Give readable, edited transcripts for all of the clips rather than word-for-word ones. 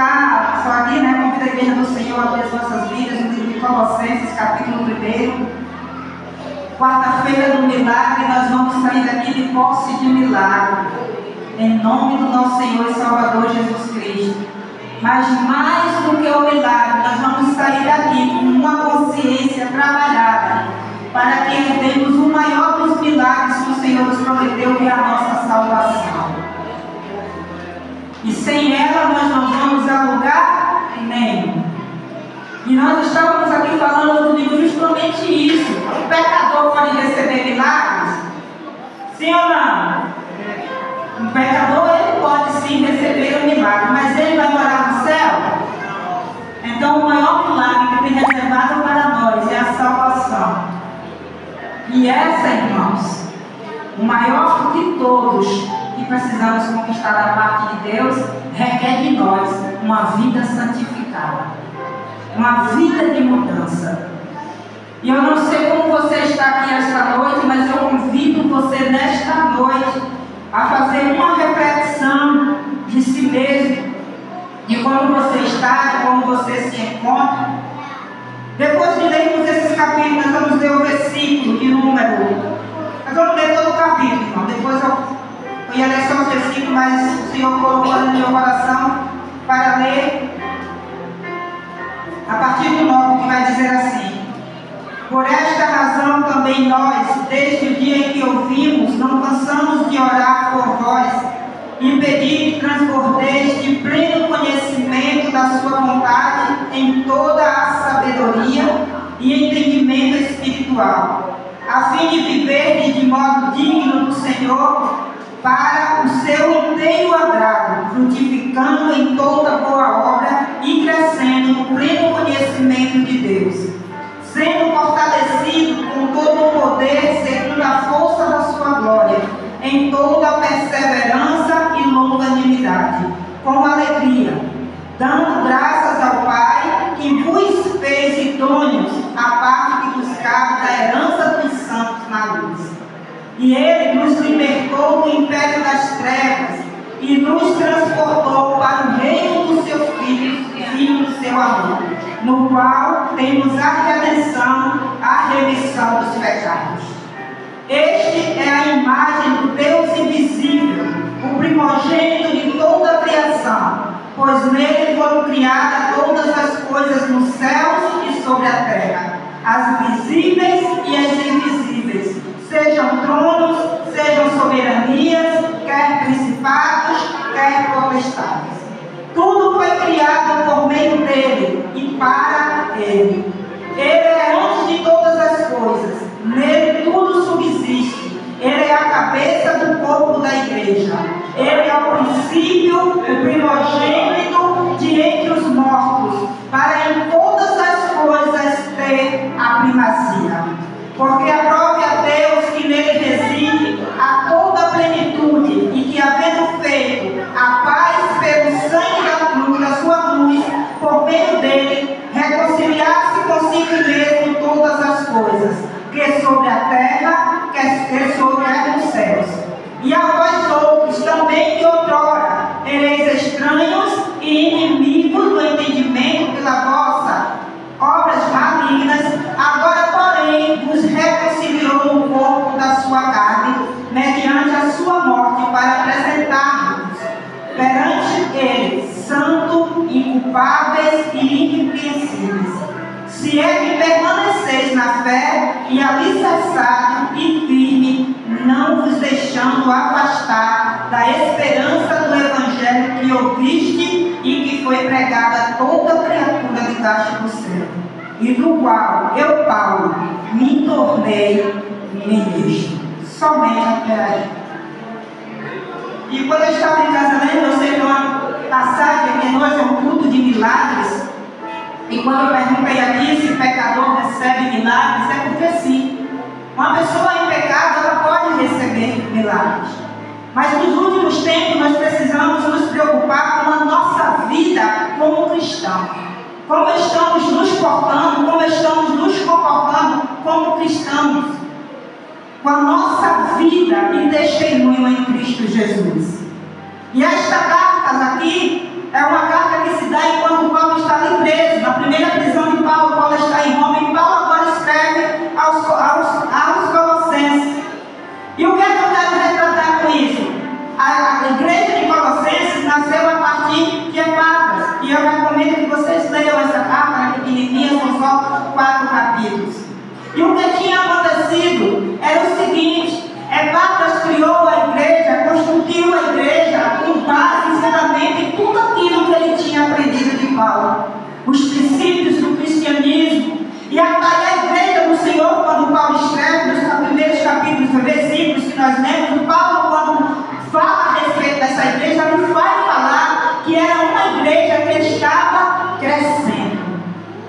está só aqui, né? Convido a Igreja do Senhor a abrir as nossas Bíblias no livro de Colossenses, capítulo 1. Quarta-feira do milagre, nós vamos sair daqui de posse de milagre, em nome do nosso Senhor e Salvador Jesus Cristo. Mas mais do que o milagre, nós vamos sair daqui com uma consciência trabalhada, para que herdemos o maior dos milagres que o Senhor nos prometeu, que é a nossa salvação. E sem ela nós não vamos a lugar nenhum. E nós estávamos aqui falando comigo justamente isso. O pecador pode receber milagres? Sim ou não? O pecador, ele pode sim receber um milagre, mas ele vai morar no céu? Então o maior milagre que tem reservado para nós é a salvação. E essa, irmãos, o maior de todos que precisamos conquistar da parte de Deus, requer de nós uma vida santificada, uma vida de mudança. E eu não sei como você está aqui esta noite, mas eu convido você nesta noite a fazer uma reflexão de si mesmo, de como você está, de como você se encontra. Depois de lermos esses capítulos, nós vamos ler o versículo de número. Nós vamos ler todo o capítulo, irmão. Depois eu ia ler só os versículos, mas o Senhor colocou no meu coração para ler a partir do 9, que vai dizer assim: por esta razão também nós, desde o dia em que ouvimos, não cansamos de orar por vós e pedir que transbordeis de pleno conhecimento da sua vontade em toda a sabedoria e entendimento espiritual, a fim de viverdes de modo digno do Senhor, para o seu inteiro agrado, frutificando em toda boa obra e crescendo no pleno conhecimento de Deus, sendo fortalecido com todo o poder segundo a força da sua glória, em toda a perseverança e longanimidade, com alegria, dando graças ao Pai, que vos fez idôneos à parte que buscava da herança dos santos na luz. E Ele nos libertou do império das trevas e nos transportou para o reino do seu Filho do seu amor, no qual temos a redenção, a remissão dos pecados. Este é a imagem do Deus invisível, o primogênito de toda a criação, pois nele foram criadas todas as coisas nos céus e sobre a terra, as visíveis e as invisíveis, sejam tronos, sejam soberanias, quer principados, quer potestades. Tudo foi criado por meio dele e para ele. Ele é antes de todas as coisas, nele tudo subsiste. Ele é a cabeça do corpo da igreja. Ele é o princípio, o primogênito de entre os mortos, para em todas as coisas ter a primazia. Porque aprove a Deus que nele reside a toda a plenitude, e que, havendo feito a paz pelo sangue da sua cruz, por meio dele, reconciliasse consigo mesmo todas as coisas, que sobre a terra, que sobre os céus. E a vós outros também, que outrora ereis estranhos e inimigos do entendimento pela vossa obras malignas, agora, porém, vos reconciliou no corpo da sua carne, mediante a sua morte, para apresentar-vos perante ele, santo, inculpáveis e irrepreensíveis. Se é que permaneceis na fé e alicerçado e firme, não vos deixando afastar da esperança do evangelho que ouviste e que foi pregada a toda criatura debaixo do céu, e do qual eu, Paulo, me tornei ministro. Somente até aí. E quando eu estava em casa lendo, eu sei que uma passagem que hoje é um culto de milagres, e quando eu perguntei aqui se pecador recebe milagres, é porque sim. Uma pessoa em pecado, ela pode receber milagres. Mas nos últimos tempos nós precisamos nos preocupar com a nossa vida como cristão. Como estamos nos portando, como estamos nos comportando como cristãos. Com a nossa vida e testemunho em Cristo Jesus. E esta carta aqui é uma carta que se precisar enquanto Paulo está ali preso. Na primeira prisão de Paulo, Paulo está em Roma e Paulo agora escreve aos Colossenses. E o que é que eu quero retratar com isso? A igreja de Colossenses nasceu a partir de Epáfras. E eu recomendo que vocês leiam essa carta, ela é pequenininha, são só 4 capítulos. E o que tinha acontecido era o seguinte: Epáfras criou a igreja, construiu a igreja com base e fundamento em tudo aquilo que ele tinha aprendido de Paulo, os princípios do cristianismo. E a igreja do Senhor, quando Paulo escreve nos primeiros capítulos, versículos que nós lemos, Paulo, quando fala a respeito dessa igreja, ele vai falar que era uma igreja que estava crescendo,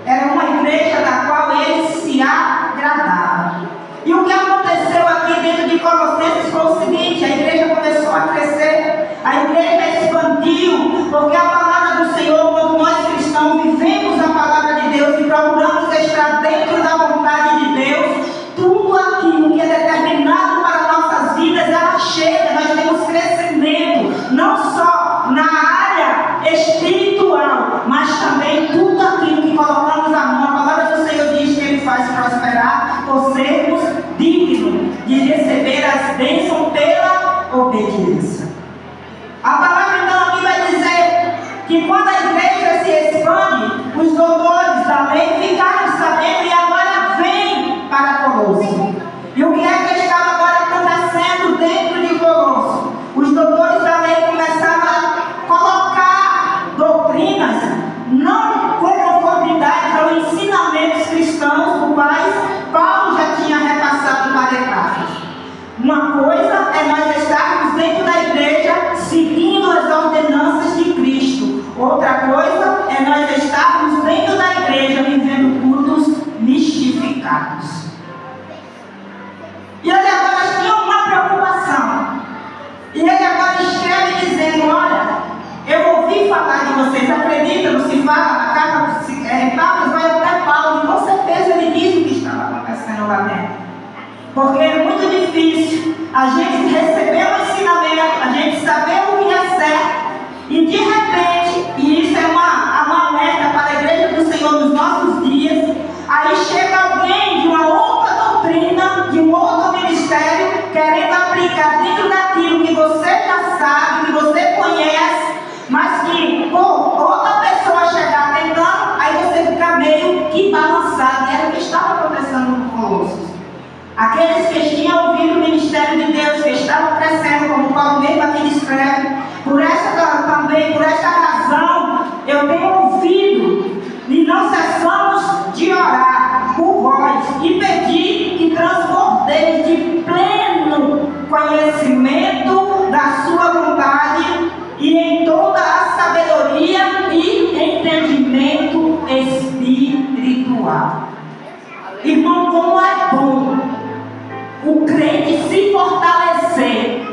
era uma igreja da qual ele se agradava. E o que aconteceu aqui dentro de Colossenses foi o seguinte: a igreja começou a crescer, a igreja expandiu, porque a palavra do Senhor, quando nós cristãos vivemos a palavra de Deus e procuramos estar dentro da vontade de Deus, tudo aquilo que é determinado para nossas vidas, ela chega, nós temos crescimento, não só na área espiritual, mas também tudo aquilo que colocamos a mão. A palavra do Senhor diz que Ele faz prosperar por sermos dignos de receber as bênçãos pela obediência. A palavra então aqui vai dizer que quando a igreja se expande, os doutores da lei ficaram sabendo e agora vêm para Colosso. E o que é que estava agora acontecendo dentro de Colosso? Os doutores da lei começaram a colocar doutrinas não com conformidade aos ensinamentos cristãos, dos quais Paulo já tinha repassado para Epáfras. Uma coisa é nós estarmos dentro da igreja seguindo as ordenanças de Cristo. Outra coisa é nós estarmos dentro da igreja vivendo cultos mistificados. E ele agora tinha uma preocupação. E ele agora escreve dizendo: olha, eu ouvi falar de vocês, acredita, não se fala, na carta de Epáfras vai até Paulo, e com certeza ele diz o que estava acontecendo lá dentro. Porque é muito difícil a gente receber um ensinamento, a gente saber o que é certo, e de repente, e isso é uma alerta para a igreja do Senhor nos nossos dias, aí chega alguém de uma outra doutrina, de um outro ministério, querendo aplicar dentro daquilo que você já sabe, que você conhece, mas que outra pessoa chegar tentando, aí você fica meio que balançado. E era o que estava acontecendo no Colossos. Aqueles que tinham ouvido o ministério de Deus, que estavam crescendo, como Paulo mesmo aqui escreve, por esta razão, eu tenho ouvido, e não cessamos de orar por vós, e pedir que transbordeis de pleno conhecimento da sua vontade, e em toda a sabedoria e entendimento espiritual. Irmão, como é bom o crente se fortalecer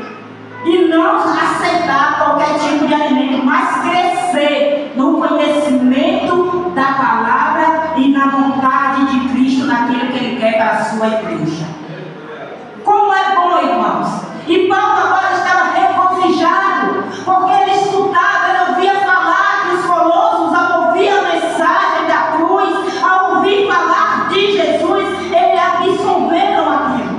e não aceitar qualquer tipo de alimento, mas crescer no conhecimento da palavra e na vontade de Cristo, naquilo que Ele quer para a sua igreja. Como é bom, irmãos! E Paulo agora estava regozijado, porque ele escutava, ele ouvia falar que os colossos, ao ouvir a mensagem da cruz, ao ouvir falar de Jesus, eles absorveram aquilo.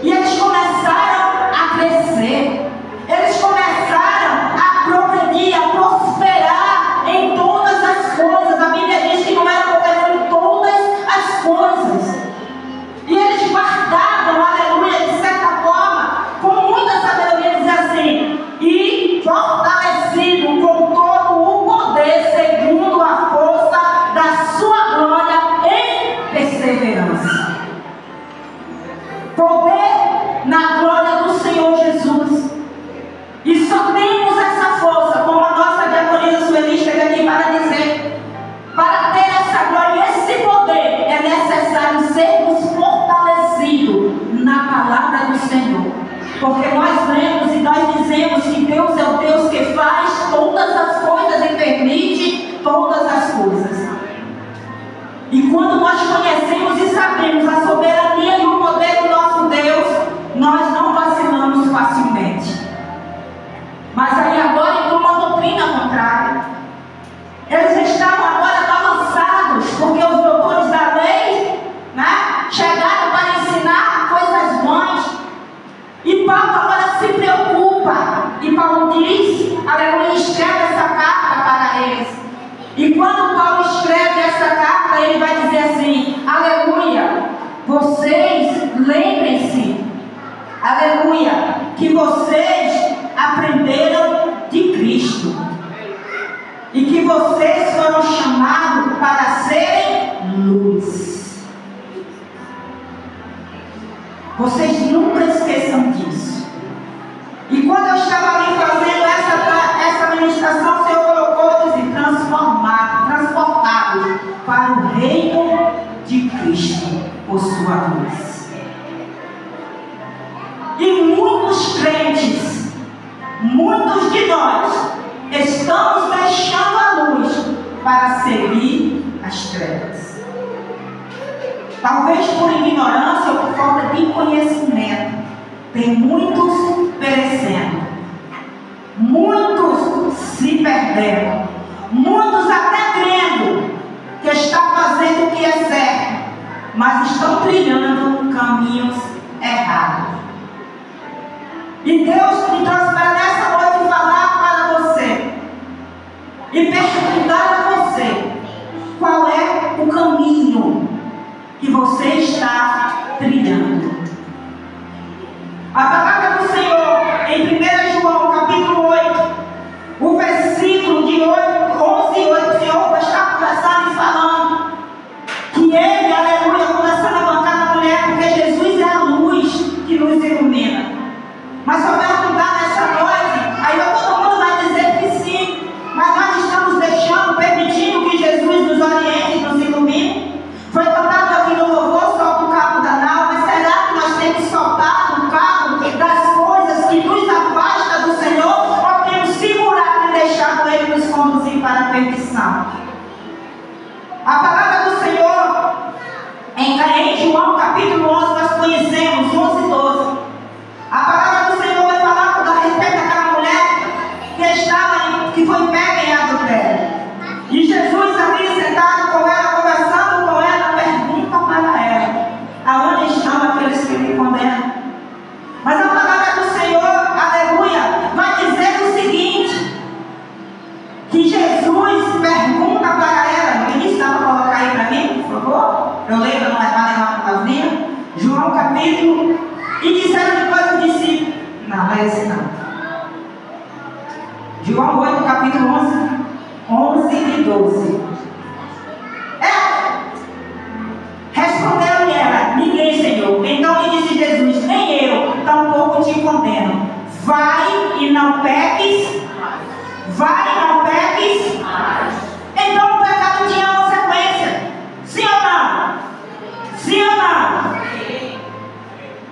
E eles começaram a crescer, eles começaram a progredir, a prosperar em todas as coisas. A Bíblia diz que não era prosperar em todas as coisas. E eles guardavam, aleluia, de certa forma, com muita sabedoria, dizer assim, e fortalecido com todo o poder, segundo a força da sua glória em perseverança. Poder na glória do Senhor Jesus. E só temos essa força, como a nossa diaconisa Sueli chega aqui para dizer, para ter essa glória e esse poder, é necessário sermos fortalecidos na palavra do Senhor. Porque nós lemos e nós dizemos que Deus é o Deus que Cristo. E que vocês foram chamados para serem luz. Vocês nunca esqueçam disso. E quando eu estava ali fazendo essa ministração, o Senhor colocou assim, transportados para o reino de Cristo por sua luz. E muitos crentes, muitos de nós, estamos deixando a luz para seguir as trevas. Talvez por ignorância ou por falta de conhecimento, tem muitos perecendo, muitos se perdendo, muitos até crendo que está fazendo o que é certo, mas estão trilhando caminhos errados. E Deus me trouxe para nessa noite falar para você e perguntar a você qual é o caminho que você está trilhando. A palavra do Senhor em 1 João capítulo 8, o versículo de 11 e 8, o Senhor está conversando e falando que Ele, aleluia, começando a bancar na mulher, porque Jesus é a luz que nos ilumina. Mas se eu perguntar nessa noite, aí todo mundo vai dizer que sim, mas nós estamos deixando, permitindo que Jesus nos oriente e nos ilumine. Foi cantado aqui no louvor, solta o cabo da nau, mas será que nós temos soltado o cabo das coisas que nos afastam do Senhor, ou temos segurado e deixado Ele nos conduzir para a perdição? A palavra do Senhor em João capítulo 11, nós conhecemos 11 e 12. A palavra do Senhor vai falar a respeito daquela mulher que foi pega em adultério. E Jesus ali sentado com ela, conversando com ela, pergunta para ela: aonde estão aqueles que me condenam? Mas a palavra do Senhor, aleluia, vai dizer o seguinte: que Jesus pergunta para ela. No início, dá para colocar aí para mim, por favor? Eu leio para não levar nenhuma palavrinha. João capítulo. E disseram depois o discípulo. Não é esse não. João 8, capítulo 11 e 12. Respondeu-lhe ela: ninguém, Senhor. Então lhe disse Jesus: nem eu, tampouco te condeno. Vai e não peques. Vai e não peques. Então o pecado tinha consequência. Sim ou não? Sim ou não?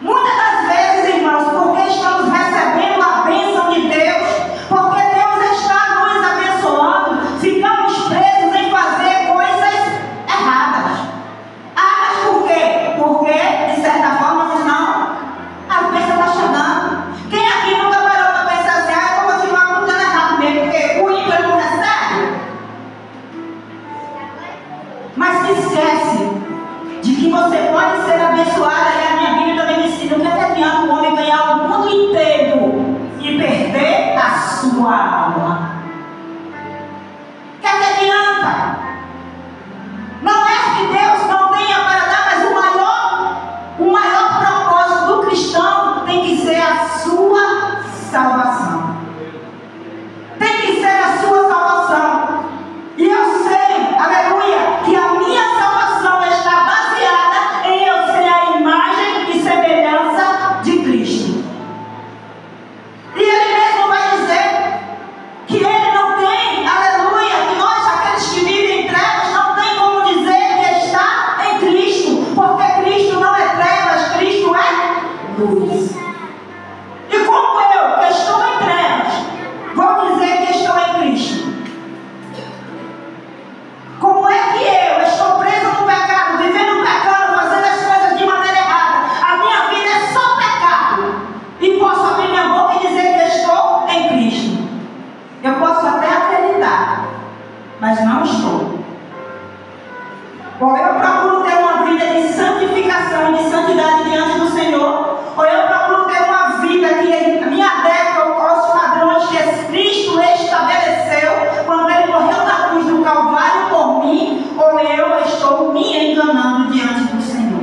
Muitas das vezes, irmãos, porque estamos recebendo a bênção de Deus, porque Deus está nos abençoando, ficamos presos em fazer coisas erradas. Ah, mas por quê? Porque, de certa forma, nós não. A bênção está chegando. Quem aqui nunca parou para pensar assim: ah, eu vou continuar tudo errado mesmo, porque o ímpio não recebe? Mas se esquece de que você pode ser abençoada. E a minha Bíblia também me ensina: o que adianta o homem ganhar o mundo inteiro e perder a sua alma? O que adianta? Não é que Deus não tenha para dar, mas o maior propósito do cristão tem que ser a sua salvação. Tem que ser a sua salvação. E eu sei, aleluia, que a minha salvação está baseada em eu ser a imagem e semelhança de Cristo. E Ele mesmo vai dizer que Ele não tem, aleluia, que nós, aqueles que vivem em trevas, não tem como dizer que está em Cristo, porque Cristo não é trevas, Cristo é luz. E como eu, que estou em trevas, vou dizer que estou em Cristo? Como é que eu estou preso no pecado, vivendo pecado, fazendo as coisas de maneira errada? A minha vida é só pecado. E posso abrir minha boca e dizer que estou em Cristo. Eu posso até acreditar, mas não estou. Ou eu procuro ter uma vida de santificação, de santidade diante do Senhor, ou eu procuro ter uma vida que me adequa aos padrões que Cristo estabeleceu quando Ele morreu na cruz do Calvário por mim, ou eu estou me enganando diante do Senhor.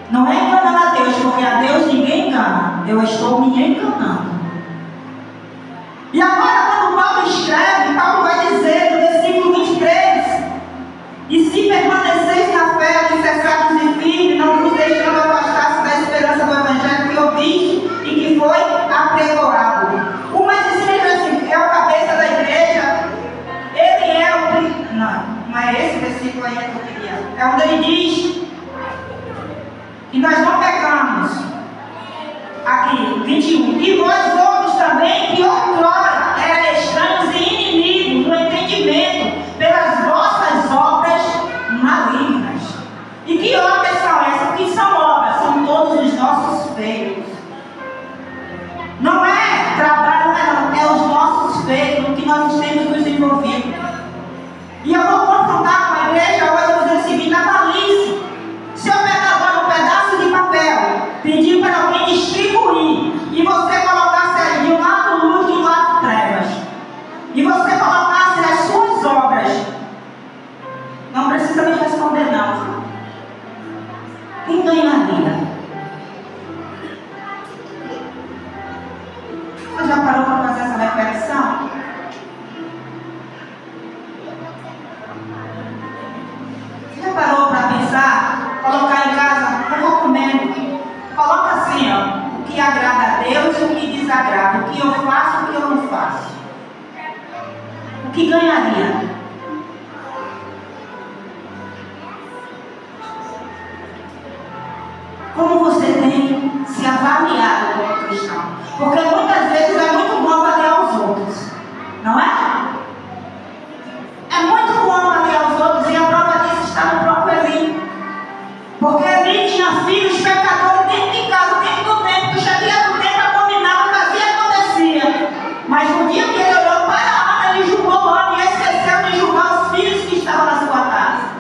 Não é enganando a Deus, porque a Deus ninguém engana. Eu estou me enganando. E agora, quando Paulo escreve o que ganharia? Como você tem se avaliado como cristão? Porque muitas vezes é muito bom avaliar os outros, não é? É muito bom avaliar os outros, e a prova disso está no próprio Eli. Porque Eli tinha filhos pecadores dentro de casa, dentro do templo, que chegaria do templo, abominava, fazia e acontecia. Mas no dia que ele olhou para Ana, ele julgou Ana e esqueceu de julgar os filhos que estavam na sua casa.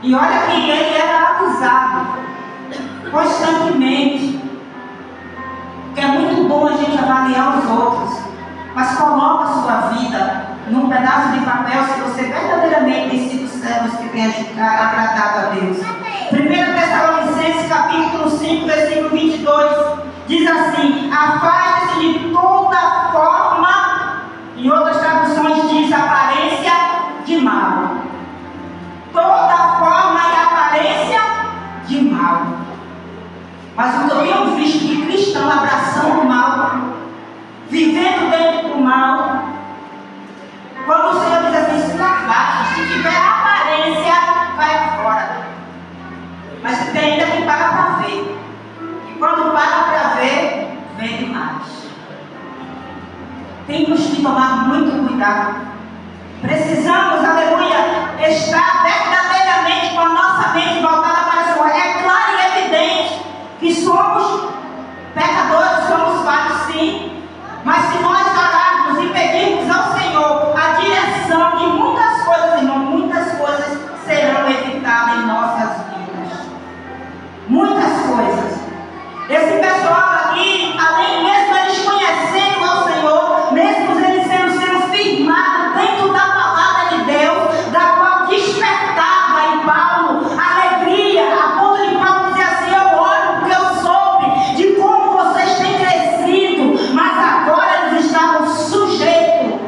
E olha que ele era acusado constantemente. Porque é muito bom a gente avaliar os outros, mas coloca a sua vida num pedaço de papel se você verdadeiramente tem sido servos que tem agradado a Deus. 1 Tessalonicenses capítulo 5, versículo 22 diz assim: afaste-se de toda forma, em outras traduções diz aparência de mal. Toda forma e aparência de mal. Mas o que eu tenho visto de cristão abraçando o mal, vivendo dentro do mal, quando o Senhor diz assim, se afaste, se tiver aparência, vai fora. Mas você tem ainda que pagar para ver. E quando paga para ver, vem demais. Temos que tomar muito cuidado. Precisamos, aleluia, estar verdadeiramente com a nossa mente voltada para o Senhor. É claro e evidente que somos pecadores, somos falhos sim. Mas se nós orarmos e pedirmos ao Senhor a direção de muitas coisas, irmão, muitas coisas serão evitadas em nossas vidas. Muitas coisas. Esse pessoal aqui, além mesmo eles conhecendo ao Senhor, mesmo eles sendo firmados dentro da palavra de Deus, da qual despertava em Paulo alegria, a ponto de Paulo dizer assim, eu oro porque eu soube de como vocês têm crescido, mas agora eles estavam sujeitos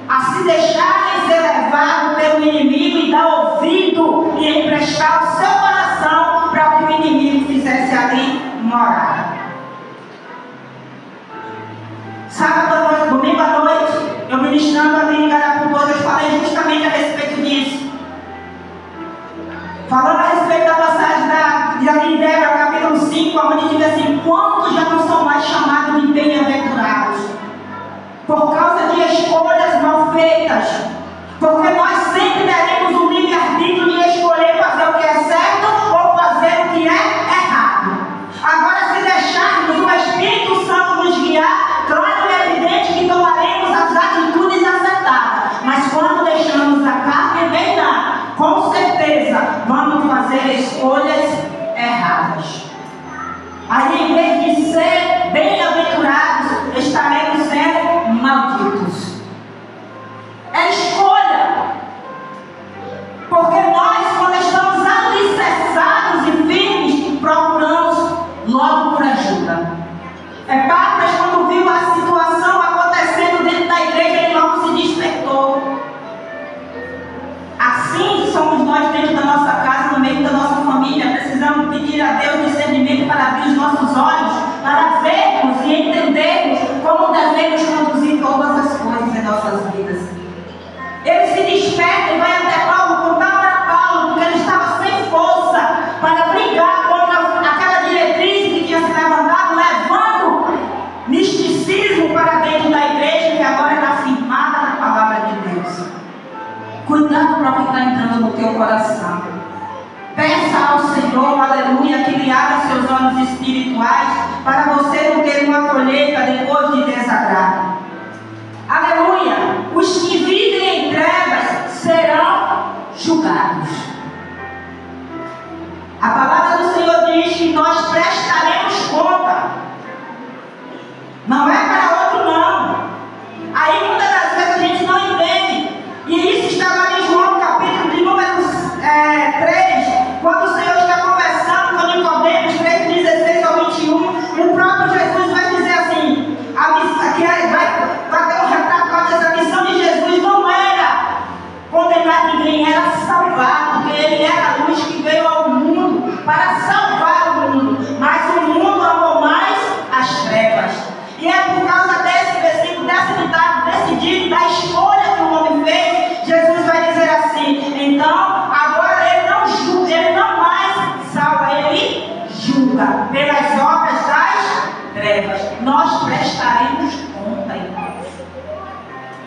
a se deixarem ser levados pelo inimigo e dar ouvido e emprestar o seu coração para que o inimigo fizesse ali morar. Sábado, domingo à noite, eu ministrando ali em Garaputoso, eu falei justamente a respeito disso. Falando a respeito da passagem de ali em Débora, capítulo 5, onde diz assim, quantos já não são mais chamados de bem-aventurados? Por causa de escolhas mal feitas. Porque nós sempre teremos o livre-arbítrio de escolher fazer o que é certo ou fazer o que é errado. Agora, se deixarmos o Espírito Santo nos guiar, claro e evidente que tomaremos as atitudes acertadas. Mas quando deixamos a carne reinar, com certeza vamos fazer escolhas erradas. Aí, em vez de ser bem-aventurados, estaremos sendo malditos. É escolha. Porque nós, quando estamos alicerçados e firmes, procuramos logo por ajuda. Epáfras, quando viu a situação acontecendo dentro da igreja, ele logo se despertou. Assim somos nós dentro da nossa casa, no meio da nossa família. Precisamos pedir a Deus discernimento para abrir os nossos olhos, para vermos e entendermos como devemos conduzir todas as coisas em nossas vidas. Ele se desperta e vai até Paulo, contar para Paulo, porque ele estava sem força para brigar contra aquela diretriz que tinha se levantado, levando misticismo para dentro da igreja, que agora era firmada na palavra de Deus. Cuidado para o que está entrando no teu coração. Peça ao Senhor, aleluia, que lhe abra seus olhos espirituais para você não ter uma colheita depois de desagrado. Aleluia! Os que vivem em trevas serão julgados. A palavra do Senhor diz que nós prestaremos conta. Não é para outro não. Aí muitas das vezes a gente não entende. E isso está lá em João capítulo de número 3, quando o Senhor está conversando com Nicodemos, 3:16 ao 21, o próprio Jesus vai dizer assim,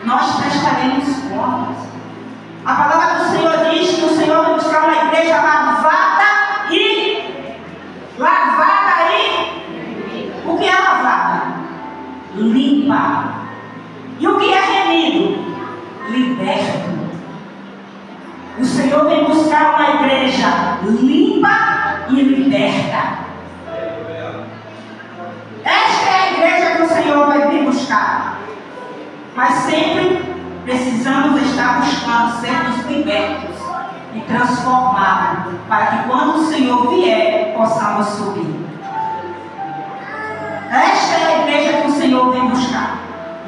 nós prestaremos contas. A palavra do Senhor diz que o Senhor vai buscar uma igreja lavada e... O que é lavada? Limpa. E o que é remido? Liberto. O Senhor vem buscar uma igreja limpa e liberta. Esta é a igreja que o Senhor vai vir buscar. Mas sempre precisamos estar buscando sermos libertos e transformados, para que quando o Senhor vier, possamos subir. Esta é a igreja que o Senhor vem buscar,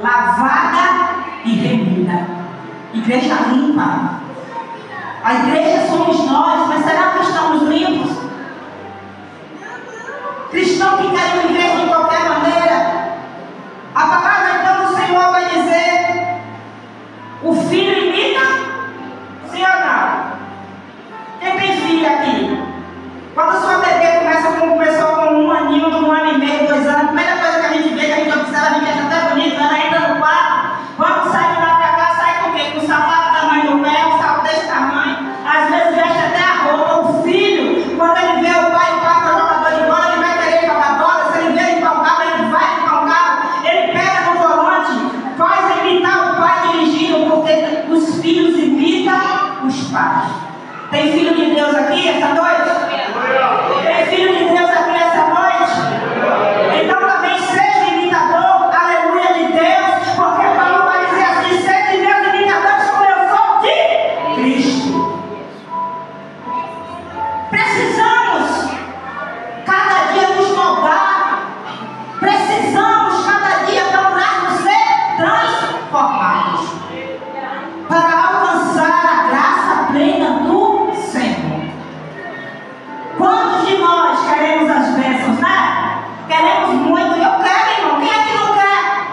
lavada e remida. Igreja limpa. A igreja somos nós, mas será que estamos limpos? Cristão que quer uma igreja de qualquer maneira. A palavra então do Senhor vai dizer: o filho imita, sim ou não? Quem tem filho aqui? Quando a sua bebê começou com 1 aninho, 1 ano e meio, 2 anos, a primeira coisa que a gente vê, que a gente observa, a gente acha até bonito, ela entra no quarto, vamos sair de lá pra cá, sai com o quê? Com o sapato da mãe no pé, um sapato desse tamanho, às vezes veste até a roupa. O filho, quando ele vê o pai passa jogador de bola, ele vai querer jogar bola. Se ele vê limpar o carro, ele vai limpar o carro, ele pega no volante, faz imitar o pai dirigindo, porque os filhos imitam os pais. Tem filho de Deus aqui essa noite? Tem filho de Deus aqui essa noite? Então também seja imitador, aleluia, de Deus, porque Paulo vai dizer assim: seja meus imitadores como eu sou de Cristo. Precisamos cada dia nos moldar, precisamos cada dia procurarmos ser transformados para alcançar a graça plena do Senhor. Quantos de nós queremos as bênçãos, né? Queremos muito. Eu quero, irmão. Quem é que não quer?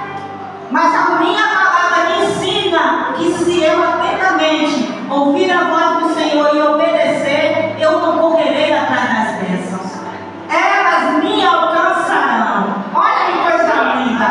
Mas a minha palavra me ensina que se eu atentamente ouvir a voz do Senhor e obedecer, eu não correrei atrás das bênçãos. Elas me alcançarão. Olha que coisa linda.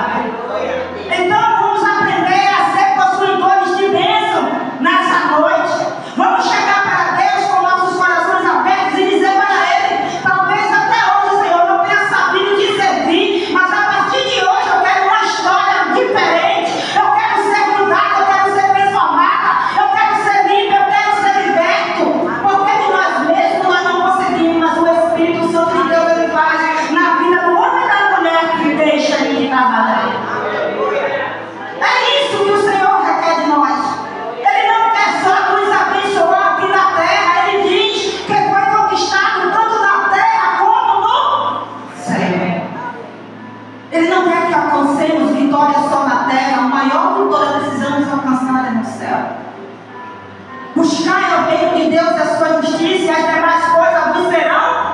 Então vamos aprender a ser possuidores de bênção nessa noite. Vamos chegar para Deus com nossos corações abertos e dizer para Ele: talvez até hoje, Senhor, não tenha sabido te servir, mas a partir de hoje eu quero uma história diferente. Eu quero ser mudada, eu quero ser transformada, eu quero ser livre, eu quero ser liberto. Porque de nós mesmos nós não conseguimos, mas o Espírito Santo de Deus ele faz na vida do homem e da mulher que deixa ele trabalhar. É isso que o Senhor requer de nós. Ele não quer só nos abençoar aqui na terra. Ele diz que foi conquistado tanto na terra como no céu. Ele não quer que alcancemos vitória só na terra. A maior vitória precisamos alcançar é no céu. Buscai o reino de Deus e a sua justiça, e as demais coisas vos serão.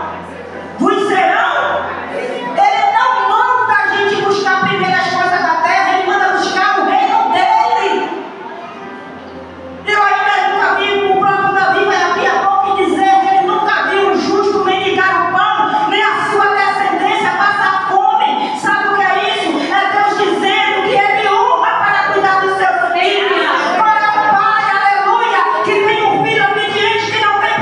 Ele não manda a gente buscar primeiro as coisas da terra, ele manda buscar o reino dele. Eu ainda nunca vi, o próprio Davi vai abrir a boca e dizer que ele nunca viu um justo mendigar o pão, nem a sua descendência passar fome. Sabe o que é isso? É Deus dizendo que ele honra para cuidar dos seus filhos. Para o pai, aleluia, que tem um filho obediente, que não tem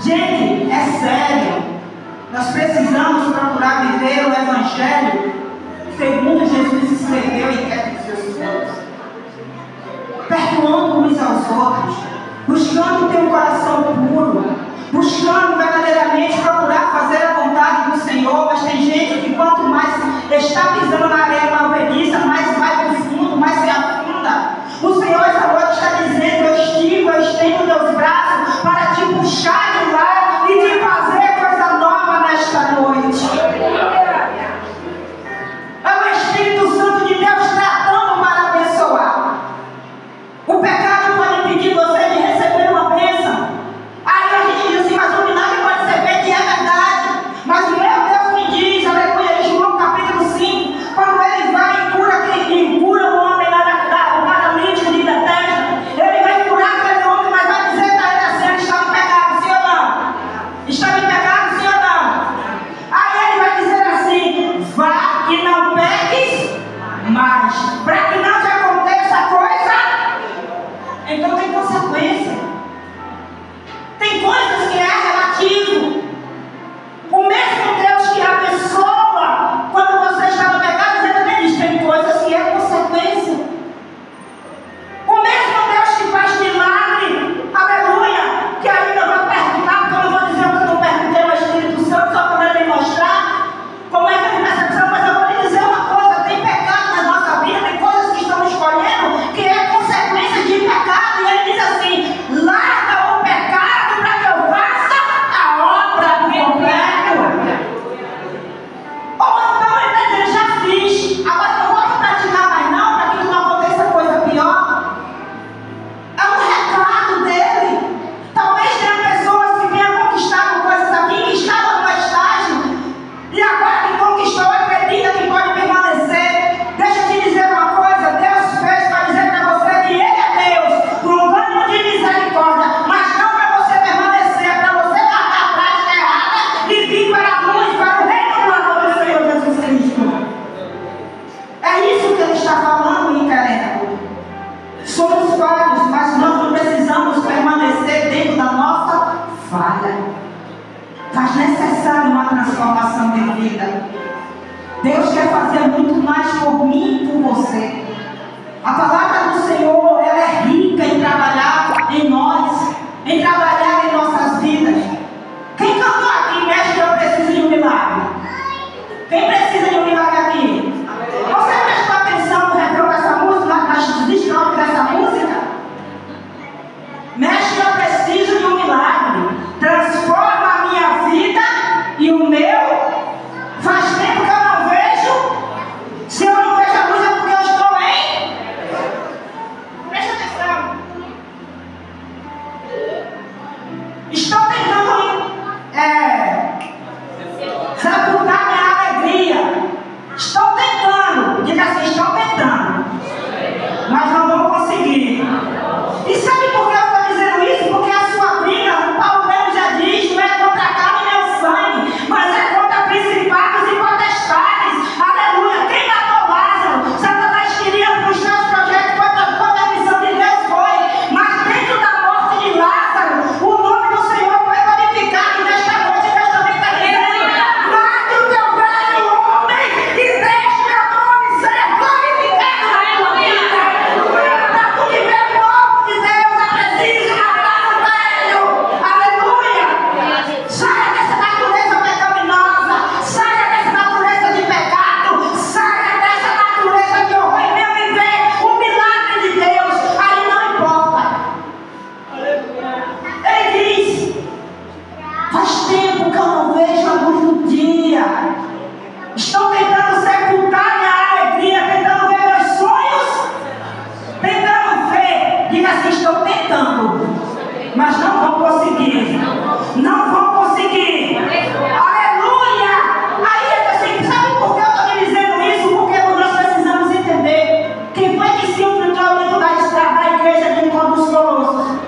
Gente, é sério. Nós precisamos procurar viver o Evangelho segundo Jesus escreveu e quer dos seus filhos. Perdoando uns aos outros, buscando ter um coração puro, buscando verdadeiramente procurar fazer a vontade do Senhor. Mas tem gente que quanto mais está pisando na areia uma preguiça, mais vai para o fundo, mais se afunda. O Senhor essa noite está dizendo: eu estendo meus braços para te puxar de lá e te fazer coisa nova nesta noite. É o Espírito Santo de Deus tratando para abençoar. O pecado pode impedir você de receber uma bênção. Aí a gente diz assim: mas o milagre pode ser feito, e é verdade. Mas o meu Deus me diz, aleluia, em João capítulo 5, quando ele vai e cura o homem lá o paralítico de Betesda, ele vai curar aquele homem, mas vai dizer para ele assim: ele está em pecado, sim ou não? Está em pecado, sim ou não? Aí ele vai dizer assim: vá e não peques mais, para que não te aconteça coisa. Então tem consequência. Tem coisas que é relativo. O mesmo Deus que abençoa quando você está no pecado, ele também diz: tem coisas que é consequência. O mesmo Deus que faz milagre, aleluia, que ainda vou perguntar, porque eu não vou dizer o que eu não perguntei ao Espírito Santo, só quando ele me mostrar como é que é a percepção. Mas eu vou lhe dizer uma coisa: tem pecado na nossa vida, tem coisas que estamos escolhendo que é consequência de pecado, e ele diz assim: larga o pecado para que eu faça a obra do completo. Ou então ele vai dizer: já fiz, agora não vou praticar mais não, para que não aconteça coisa pior. É um recado dele. Talvez tenha pessoas que tenham conquistado coisas aqui, que estavam no estágio, e agora que conquistou, acredita que pode permanecer. Deixa eu te dizer uma coisa: Deus fez para dizer para você que Ele é Deus, por um plano de misericórdia, mas não para você permanecer, é para você largar a prática errada e vir para a luz, para o reino do amor do Senhor Jesus Cristo. É isso que Ele está falando em querendo. Somos falhos, mas nós não precisamos permanecer dentro da nossa falha. Faz necessário uma transformação de vida. Deus quer fazer muito mais por mim e por você. A palavra do Senhor, ela é rica em trabalhar em nós, em trabalhar em nossas vidas. Quem cantou aqui: mestre, eu preciso de um milagre? Quem precisa de um milagre aqui? Você prestou atenção no refrão dessa música, nas estrofes dessa música? Mestre, eu preciso de um milagre. Transforma a minha vida e o meu. Faz tempo que eu não vejo. Se eu não vejo a luz, é porque eu estou em. Presta atenção. Estou tentando sepultar minha alegria. Estou tentando. Diga assim: estou tentando. Mas não vou conseguir. E sabe por que eu estou dizendo isso? Porque a sua briga, Paulo mesmo já diz, não é contra a carne nem o sangue, mas é contra principados e potestades. Aleluia. Quem matou Lázaro? Satanás queria frustrar os projetos, toda a missão de Deus foi. Mas dentro da morte de Lázaro, o nome do Senhor foi glorificado. E nesta noite Deus também está dizendo: mate o teu velho homem e deixe meu nome ser glorificado na tua vida. Para tu viver o novo de Deus, é preciso matar o velho. Aleluia. Saia dessa natureza pecaminosa, saia dessa natureza de pecado, saia dessa natureza de horror e venha viver o milagre de Deus. Aí não importa. Ele diz: faz tempo que eu não vejo a luz do dia. Estou tentando sepultar minha alegria, tentando ver meus sonhos, tentando ver. Diga assim: estou tentando, mas não vou conseguir. Não vou conseguir. Aleluia. Aí ele assim: sabe por que eu estou lhe dizendo isso? Porque nós precisamos entender quem foi que se infiltrou dentro da igreja de Encontro dos Colossos.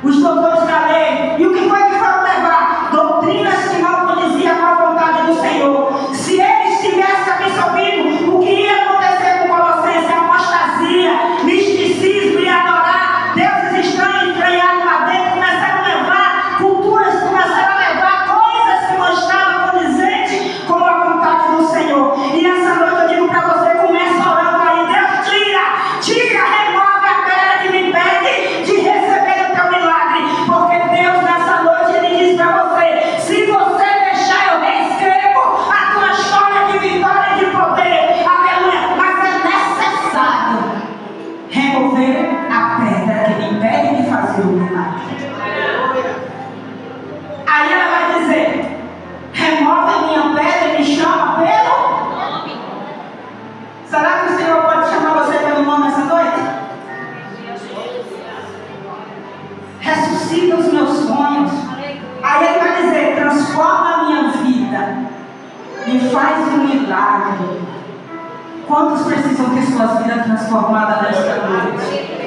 Os doutores da lei. E o que foi que foram levar? Doutrinas que não condiziam com a vontade do Senhor. Se eles tivessem absorvido o que ia acontecer com Colossenses, apostasia, misticismo e adorar deuses estranhos, estranhados lá dentro, começaram a levar culturas siga os meus sonhos. Aí ele vai dizer: transforma a minha vida, me faz um milagre. Quantos precisam ter suas vidas transformadas nesta noite?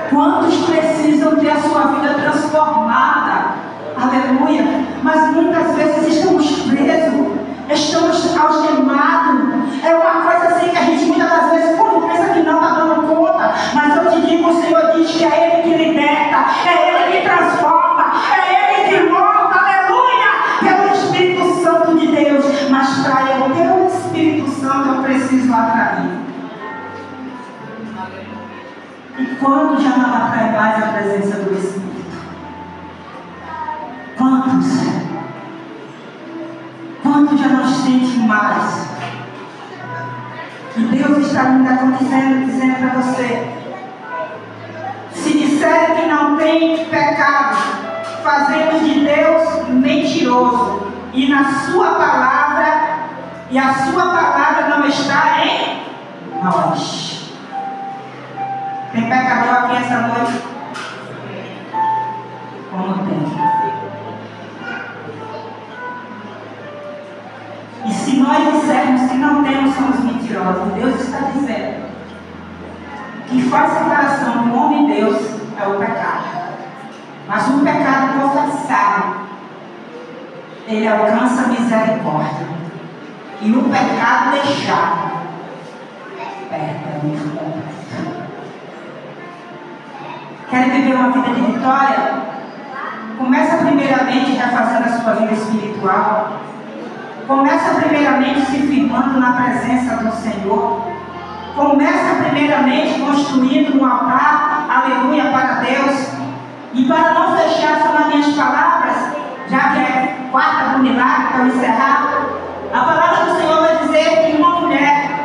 Quantos precisam ter a sua vida transformada? Aleluia. Mas muitas vezes estamos presos, estamos algemados. É uma coisa assim que a gente muitas das vezes pensa que não está dando conta. Mas eu te digo, o Senhor diz que é Ele que liberta, é Ele que transforma, é Ele que volta. Aleluia. Pelo Espírito Santo de Deus. Mas para eu ter o Espírito Santo eu preciso atrair. E quando já não atrai mais a presença do Espírito? Quantos já não sente mais? E Deus está ainda dizendo para você: se disserem que não tem pecado, fazemos de Deus mentiroso, e na sua palavra, e a sua palavra não está em nós. Tem pecador aqui essa noite? Como tem? E se nós dissermos que não temos, somos mentirosos. Deus está dizendo que faz separação do homem e Deus é o pecado. Mas um pecado confessado, ele alcança misericórdia. E o pecado deixado, perde a misericórdia. Querem viver uma vida de vitória? Começa primeiramente refazendo a sua vida espiritual. Começa primeiramente se firmando na presença do Senhor. Começa primeiramente construindo um altar, aleluia, para Deus. E para não fechar só nas minhas palavras, já que é quarta do milagre, para encerrar, a palavra do Senhor vai dizer que uma mulher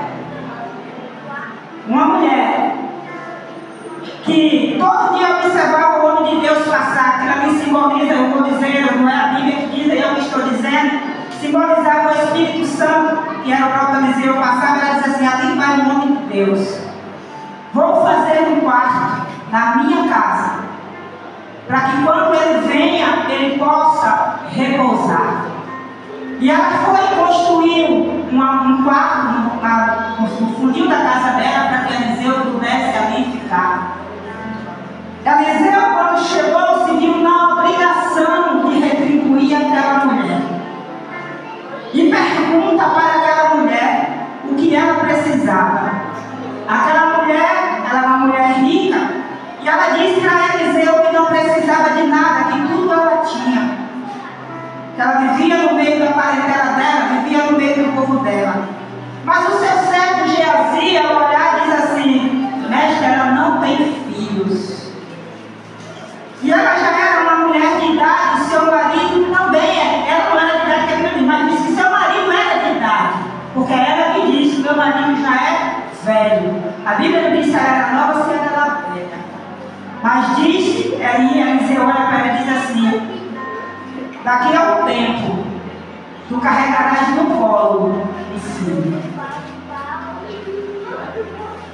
que todo dia observava o homem de Deus passar, que ali simboliza, eu estou dizendo, não é a Bíblia que diz, é eu que estou dizendo, simbolizava o Espírito Santo, que era o próprio Eliseu, passava, ela dizia assim: ali vai o homem de Deus. Vou fazer um quarto na minha casa, para que quando ele venha, ele possa repousar. E ela foi construir um quarto no fundinho da casa dela, para que Eliseu pudesse ali ficar. Eliseu, quando chegou, se viu na obrigação de retribuir aquela mulher. E pergunta para aquela mulher o que ela precisava. Aquela mulher, ela era uma mulher rica, e ela disse para Eliseu que não precisava de nada, que tudo ela tinha. Que ela vivia no meio da parentela dela, vivia no meio do povo dela. Mas o seu servo Geazi, ao olhar, diz assim: mestre, ela não tem filhos. E ela já era uma mulher de idade, seu marido também ela não era de idade, que a Bíblia diz, mas disse que seu marido era de idade, porque é ela que diz que meu marido já é velho. A Bíblia não diz se ela era nova ou se ela era velha. Mas diz, aí Eliseu olha para ela e diz assim: daqui a um tempo, tu carregarás no colo o filho.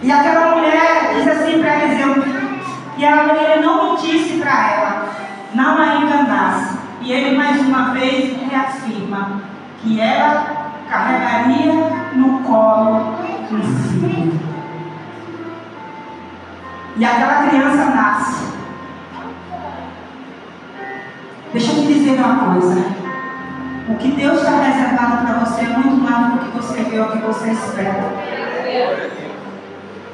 E aquela mulher diz assim para Eliseu, que ele não mentisse para ela, não a enganasse. E ele mais uma vez reafirma que ela carregaria no colo um filho. E aquela criança nasce. Deixa eu te dizer uma coisa: o que Deus está reservado para você é muito mais do que você vê ou que você espera.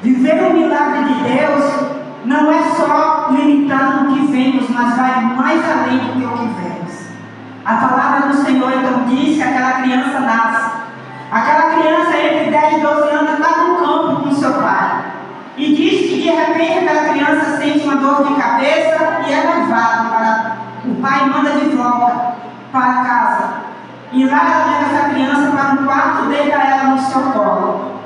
Viver o milagre de Deus não é só limitado no que vemos, mas vai mais além do que o que vemos. A palavra do Senhor então diz que aquela criança nasce. Aquela criança entre 10 e 12 anos está no campo com seu pai. E diz que de repente aquela criança sente uma dor de cabeça e é levada para... O pai manda de volta para casa. E lá ela leva essa criança para um quarto, deita ela no seu colo.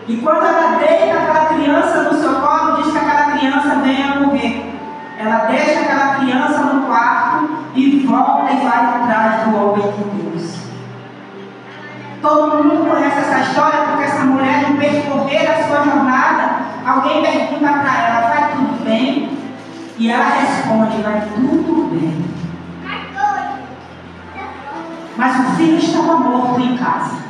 E quando ela deita aquela criança no seu colo, diz que aquela criança vem a morrer. Ela deixa aquela criança no quarto e volta e vai atrás do homem de Deus. Todo mundo conhece essa história, porque essa mulher, no percorrer da sua jornada, alguém pergunta para ela: vai tudo bem? E ela responde: vai tudo filho estava morto em casa.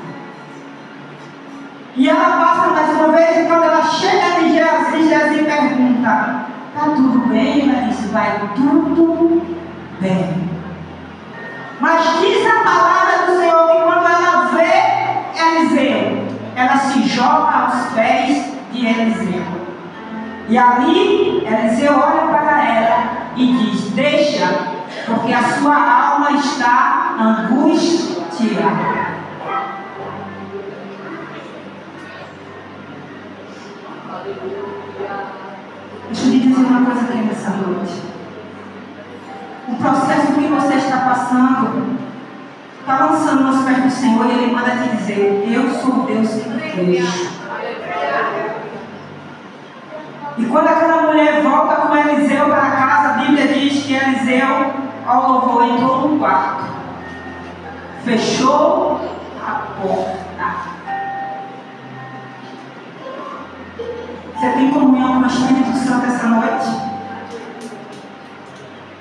E ela passa mais uma vez, e quando ela chega em Geazi pergunta: está tudo bem? Ela disse: vai tudo bem. Mas diz a palavra do Senhor que quando ela vê Eliseu, ela se joga aos pés de Eliseu. E ali Eliseu olha para ela e diz: deixa, porque a sua alma está angustiada. Deixa eu lhe dizer uma coisa aqui nessa noite. O processo que você está passando está lançando nos pés do Senhor, e Ele manda te dizer: eu sou o Deus que te fez. E quando aquela mulher volta com Eliseu para casa, a Bíblia diz que Eliseu, ao louvor, entrou no quarto, fechou a porta. Você tem comunhão com o Espírito Santo essa noite?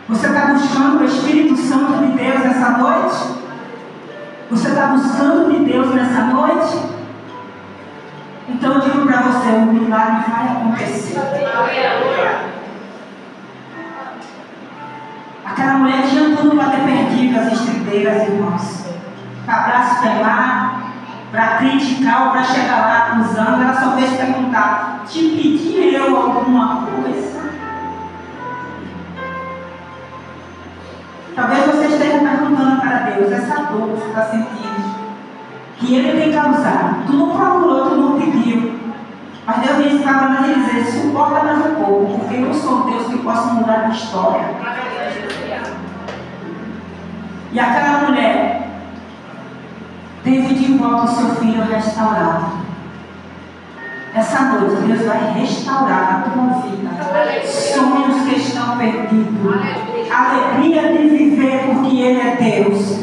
Você está buscando o Espírito Santo de Deus nessa noite? Você está buscando de Deus nessa noite? Então eu digo para você: o milagre vai acontecer. Aquela mulher tinha tudo para ter perdido as estribeiras, irmãos. Para blasfemar, para criticar ou para chegar lá acusando. Ela só fez perguntar: te pedi eu alguma coisa? Talvez você esteja perguntando para Deus: essa dor que você está sentindo, que Ele tem causado, tu não procurou, tu não pediu, mas Deus disse para nós dizer: suporta mais um pouco, porque eu sou um Deus que posso mudar a história. E aquela mulher teve de volta o seu filho restaurado. Essa noite Deus vai restaurar a tua vida, sonhos que estão perdidos, alegria de viver porque Ele é Deus,